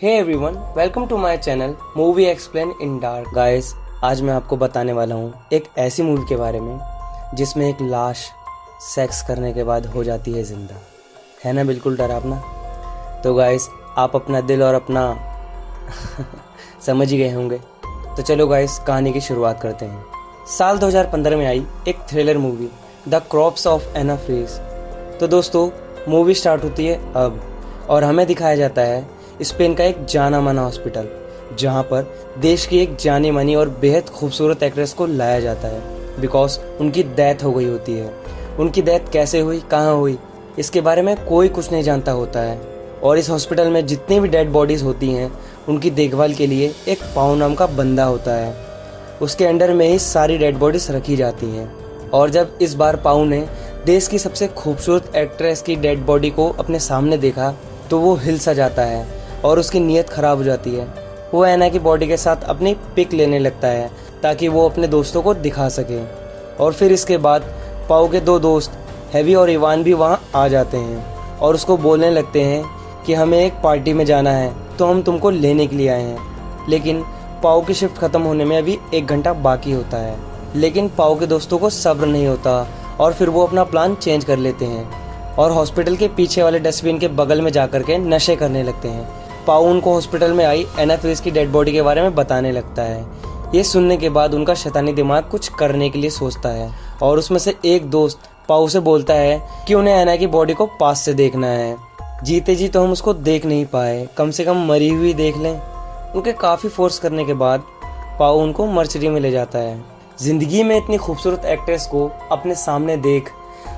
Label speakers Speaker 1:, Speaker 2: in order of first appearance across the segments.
Speaker 1: Hey everyone, welcome to my channel movie explain in dark. Guys, आज मैं आपको बताने वाला हूँ एक ऐसी मूवी के बारे में जिसमें एक लाश सेक्स करने के बाद हो जाती है जिंदा। है ना बिल्कुल डरावना। तो गाइस, आप अपना दिल और अपना समझ ही गए होंगे। तो चलो गाइस, कहानी की शुरुआत करते हैं। साल 2015 में आई एक thriller movie the corpse of Anna Fritz. तो दोस्तों, मूवी स्टार्ट होती है अब, और हमें दिखाया जाता है स्पेन का एक जाना माना हॉस्पिटल, जहां पर देश की एक जानी मानी और बेहद खूबसूरत एक्ट्रेस को लाया जाता है बिकॉज उनकी डेथ हो गई होती है। उनकी डेथ कैसे हुई, कहाँ हुई, इसके बारे में कोई कुछ नहीं जानता होता है। और इस हॉस्पिटल में जितनी भी डेड बॉडीज़ होती हैं, उनकी देखभाल के लिए एक पाउ नाम का बंदा होता है। उसके अंडर में ही सारी डेड बॉडीज़ रखी जाती हैं। और जब इस बार पाउ ने देश की सबसे खूबसूरत एक्ट्रेस की डेड बॉडी को अपने सामने देखा तो वो हिल सा जाता है और उसकी नीयत ख़राब हो जाती है। वो एना की बॉडी के साथ अपनी पिक लेने लगता है ताकि वो अपने दोस्तों को दिखा सके। और फिर इसके बाद पाउ के दो दोस्त हेवी और इवान भी वहाँ आ जाते हैं और उसको बोलने लगते हैं कि हमें एक पार्टी में जाना है, तो हम तुमको लेने के लिए आए हैं। लेकिन पाउ की शिफ्ट ख़त्म होने में अभी 1 घंटा बाकी होता है। लेकिन पाउ के दोस्तों को सब्र नहीं होता और फिर वो अपना प्लान चेंज कर लेते हैं और हॉस्पिटल के पीछे वाले डस्टबिन के बगल में जाकर के नशे करने लगते हैं। पाउ उनको हॉस्पिटल में आई एना फ्रीज की डेड बॉडी के बारे में बताने लगता है। ये सुनने के बाद उनका शैतानी दिमाग कुछ करने के लिए सोचता है और उसमें से एक दोस्त पाउ से बोलता है कि उन्हें एना की बॉडी को पास से देखना है। जीते जी तो हम उसको देख नहीं पाए, कम से कम मरी हुई देख लें। उनके काफ़ी फोर्स करने के बाद पाउ उनको मर्चरी में ले जाता है। जिंदगी में इतनी खूबसूरत एक्ट्रेस को अपने सामने देख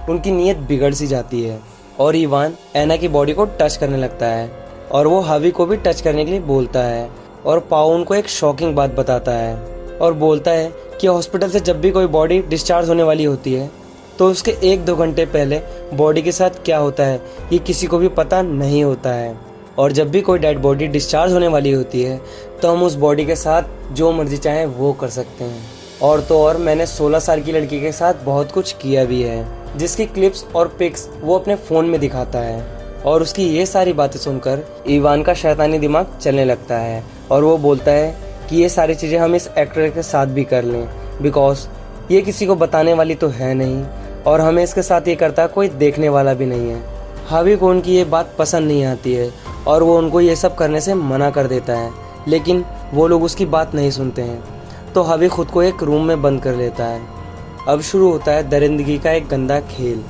Speaker 1: उनकी नीयत बिगड़ सी जाती है और इवान एना की बॉडी को टच करने लगता है और वो हावी को भी टच करने के लिए बोलता है। और पाउ उनको एक शॉकिंग बात बताता है और बोलता है कि हॉस्पिटल से जब भी कोई बॉडी डिस्चार्ज होने वाली होती है तो उसके 1-2 घंटे पहले बॉडी के साथ क्या होता है ये किसी को भी पता नहीं होता है। और जब भी कोई डेड बॉडी डिस्चार्ज होने वाली होती है तो हम उस बॉडी के साथ जो मर्जी चाहें वो कर सकते हैं। और तो और मैंने 16 साल की लड़की के साथ बहुत कुछ किया भी है, जिसकी क्लिप्स और पिक्स वो अपने फ़ोन में दिखाता है। और उसकी ये सारी बातें सुनकर इवान का शैतानी दिमाग चलने लगता है और वो बोलता है कि ये सारी चीज़ें हम इस एक्टर के साथ भी कर लें बिकॉज ये किसी को बताने वाली तो है नहीं और हमें इसके साथ ये करता कोई देखने वाला भी नहीं है। हावी को उनकी ये बात पसंद नहीं आती है और वो उनको ये सब करने से मना कर देता है, लेकिन वो लोग उसकी बात नहीं सुनते हैं। तो हावी खुद को एक रूम में बंद कर लेता है। अब शुरू होता है दरिंदगी का एक गंदा खेल।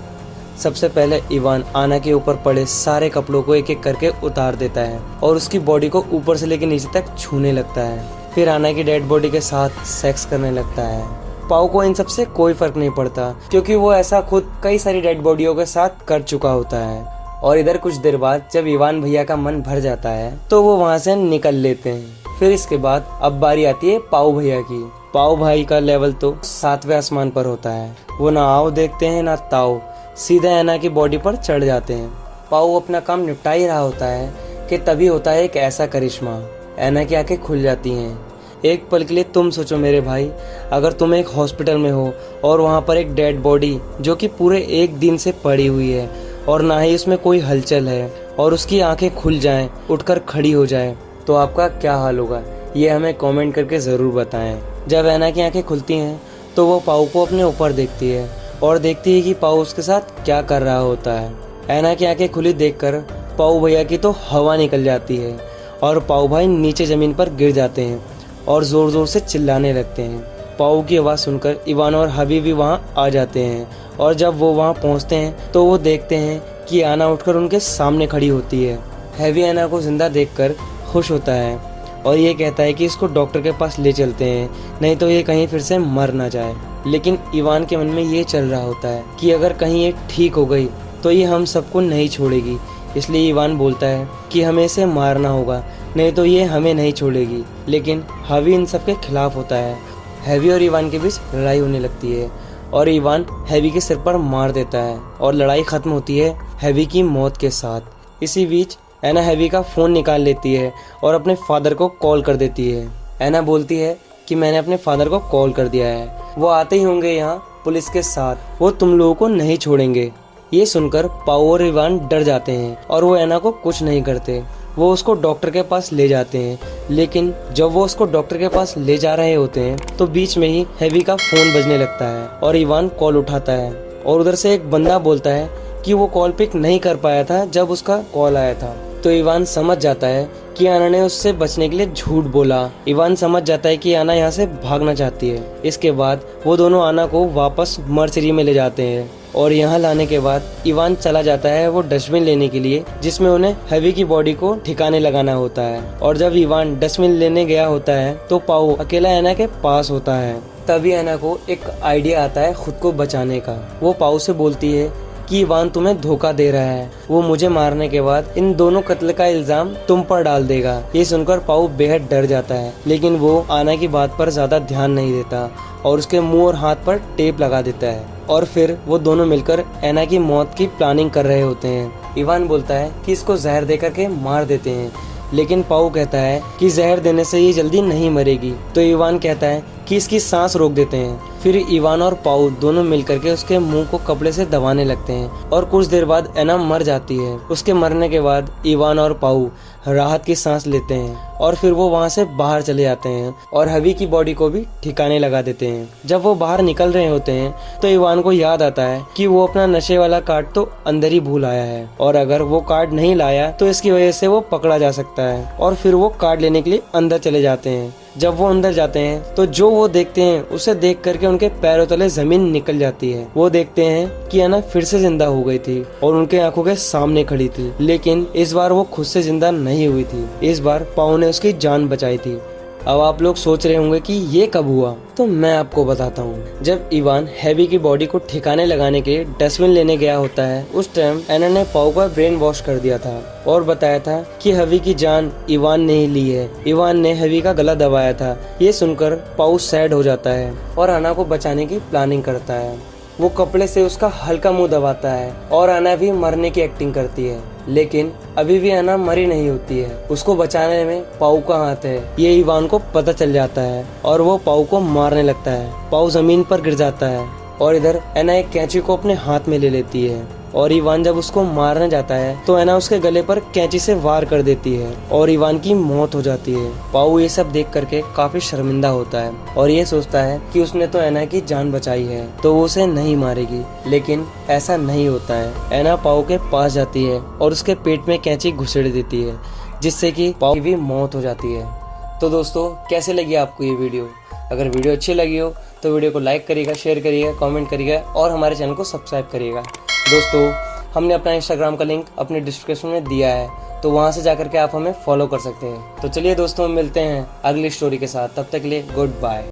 Speaker 1: सबसे पहले इवान आना के ऊपर पड़े सारे कपड़ों को एक एक करके उतार देता है और उसकी बॉडी को ऊपर से लेकर नीचे तक छूने लगता है। फिर आना की डेड बॉडी के साथ सेक्स करने लगता है। पाउ को इन सब से कोई फर्क नहीं पड़ता क्योंकि वो ऐसा खुद कई सारी डेड बॉडियों के साथ कर चुका होता है। और इधर कुछ देर बाद जब इवान भैया का मन भर जाता है तो वो वहाँ से निकल लेते हैं। फिर इसके बाद अब बारी आती है पाउ भैया की। पाउ भाई का लेवल तो 7वें आसमान पर होता है। वो ना आओ देखते हैं ना ताओ, सीधे एना की बॉडी पर चढ़ जाते हैं। पाउ अपना काम निपटा ही रहा होता है कि तभी होता है एक ऐसा करिश्मा। एना की आंखें खुल जाती हैं। एक पल के लिए तुम सोचो मेरे भाई, अगर तुम एक हॉस्पिटल में हो और वहाँ पर एक डेड बॉडी जो कि पूरे 1 दिन से पड़ी हुई है और ना ही उसमें कोई हलचल है और उसकी आंखें खुल जाएं, उठकर खड़ी हो जाए, तो आपका क्या हाल होगा, ये हमें कमेंट करके ज़रूर बताएं। जब एना की आंखें खुलती हैं तो वो पाउ को अपने ऊपर देखती है और देखती है कि पाउ उसके साथ क्या कर रहा होता है। एना की आंखें खुली देखकर पाउ भैया की तो हवा निकल जाती है और पाउ भाई नीचे ज़मीन पर गिर जाते हैं और ज़ोर ज़ोर से चिल्लाने लगते हैं। पाउ की आवाज़ सुनकर इवान और हबी भी वहाँ आ जाते हैं और जब वो वहाँ पहुँचते हैं तो वो देखते हैं कि आना उठकर उनके सामने खड़ी होती है। हैवी आना को जिंदा देखकर खुश होता है और ये कहता है कि इसको डॉक्टर के पास ले चलते हैं, नहीं तो ये कहीं फिर से मर ना जाए। लेकिन इवान के मन में ये चल रहा होता है कि अगर कहीं ये ठीक हो गई तो ये हम सबको नहीं छोड़ेगी। इसलिए इवान बोलता है कि हमें इसे मारना होगा, नहीं तो ये हमें नहीं छोड़ेगी। लेकिन हावी इन सब के खिलाफ होता है। हैवी और इवान के बीच लड़ाई होने लगती है और इवान हैवी के सिर पर मार देता है और लड़ाई खत्म होती है हैवी की मौत के साथ। इसी बीच एना हैवी का फ़ोन निकाल लेती है और अपने फादर को कॉल कर देती है। एना बोलती है कि मैंने अपने फादर को कॉल कर दिया है, वो आते ही होंगे यहाँ पुलिस के साथ, वो तुम लोगों को नहीं छोड़ेंगे। ये सुनकर पाओ और इवान डर जाते हैं और वो एना को कुछ नहीं करते। वो उसको डॉक्टर के पास ले जाते हैं, लेकिन जब वो उसको डॉक्टर के पास ले जा रहे होते हैं तो बीच में ही हेवी का फोन बजने लगता है और इवान कॉल उठाता है और उधर से एक बंदा बोलता है कि वो कॉल पिक नहीं कर पाया था जब उसका कॉल आया था। तो इवान समझ जाता है कि आना ने उससे बचने के लिए झूठ बोला। इवान समझ जाता है कि आना यहाँ से भागना चाहती है। इसके बाद वो दोनों आना को वापस मर्सरी में ले जाते हैं और यहाँ लाने के बाद इवान चला जाता है वो डस्टबिन लेने के लिए, जिसमें उन्हें हेवी की बॉडी को ठिकाने लगाना होता है। और जब इवान डस्टबिन लेने गया होता है तो पाओ अकेला एना के पास होता है। तभी एना को एक आइडिया आता है खुद को बचाने का। वो पाओ से बोलती है कि इवान तुम्हें धोखा दे रहा है, वो मुझे मारने के बाद इन दोनों कत्ल का इल्जाम तुम पर डाल देगा। ये सुनकर पाओ बेहद डर जाता है, लेकिन वो आना की बात पर ज्यादा ध्यान नहीं देता और उसके मुंह और हाथ पर टेप लगा देता है। और फिर वो दोनों मिलकर एना की मौत की प्लानिंग कर रहे होते हैं। इवान बोलता है कि इसको जहर दे करके मार देते हैं, लेकिन पाओ कहता है कि जहर देने से ये जल्दी नहीं मरेगी। तो इवान कहता है कि इसकी सांस रोक देते हैं। फिर इवान और पाओ दोनों मिलकर के उसके मुंह को कपड़े से दबाने लगते हैं और कुछ देर बाद एना मर जाती है। उसके मरने के बाद इवान और पाओ राहत की सांस लेते हैं और फिर वो वहाँ से बाहर चले जाते हैं और हेवी की बॉडी को भी ठिकाने लगा देते हैं। जब वो बाहर निकल रहे होते हैं तो इवान को याद आता है कि वो अपना नशे वाला कार्ड तो अंदर ही भूल आया है और अगर वो कार्ड नहीं लाया तो इसकी वजह से वो पकड़ा जा सकता है। और फिर वो कार्ड लेने के लिए अंदर चले जाते हैं। जब वो अंदर जाते हैं तो जो वो देखते हैं उसे देख करके उनके पैरों तले जमीन निकल जाती है। वो देखते हैं कि अना फिर से जिंदा हो गई थी और उनके आंखों के सामने खड़ी थी, लेकिन इस बार वो खुद से जिंदा नहीं हुई थी। इस बार पाओ ने उसकी जान बचाई थी। अब आप लोग सोच रहे होंगे कि ये कब हुआ, तो मैं आपको बताता हूँ। जब इवान हेवी की बॉडी को ठिकाने लगाने के लिए डस्टबिन लेने गया होता है, उस टाइम एना ने पाओ का ब्रेन वॉश कर दिया था और बताया था कि हेवी की जान इवान ने ही ली है। इवान ने हेवी का गला दबाया था। ये सुनकर पाओ सैड हो जाता है और आना को बचाने की प्लानिंग करता है। वो कपड़े से उसका हल्का मुंह दबाता है और आना भी मरने की एक्टिंग करती है, लेकिन अभी भी आना मरी नहीं होती है। उसको बचाने में पाओ का हाथ है, ये इवान को पता चल जाता है और वो पाओ को मारने लगता है। पाओ जमीन पर गिर जाता है और इधर एना एक कैंची को अपने हाथ में ले लेती है और इवान जब उसको मारने जाता है तो एना उसके गले पर कैंची से वार कर देती है और इवान की मौत हो जाती है। पाओ ये सब देख करके काफी शर्मिंदा होता है और ये सोचता है कि उसने तो एना की जान बचाई है तो वो उसे नहीं मारेगी, लेकिन ऐसा नहीं होता है। एना पाओ के पास जाती है और उसके पेट में कैंची घुसेड़ देती है, जिससे कि पाओ की भी मौत हो जाती है। तो दोस्तों, कैसे लगी आपको ये वीडियो? अगर वीडियो अच्छी लगी हो तो वीडियो को लाइक करिएगा, शेयर करिएगा, कमेंट करिएगा और हमारे चैनल को सब्सक्राइब करिएगा। दोस्तों, हमने अपना इंस्टाग्राम का लिंक अपने डिस्क्रिप्शन में दिया है, तो वहां से जाकर के आप हमें फॉलो कर सकते हैं। तो चलिए दोस्तों, मिलते हैं अगली स्टोरी के साथ। तब तक के लिए गुड बाय।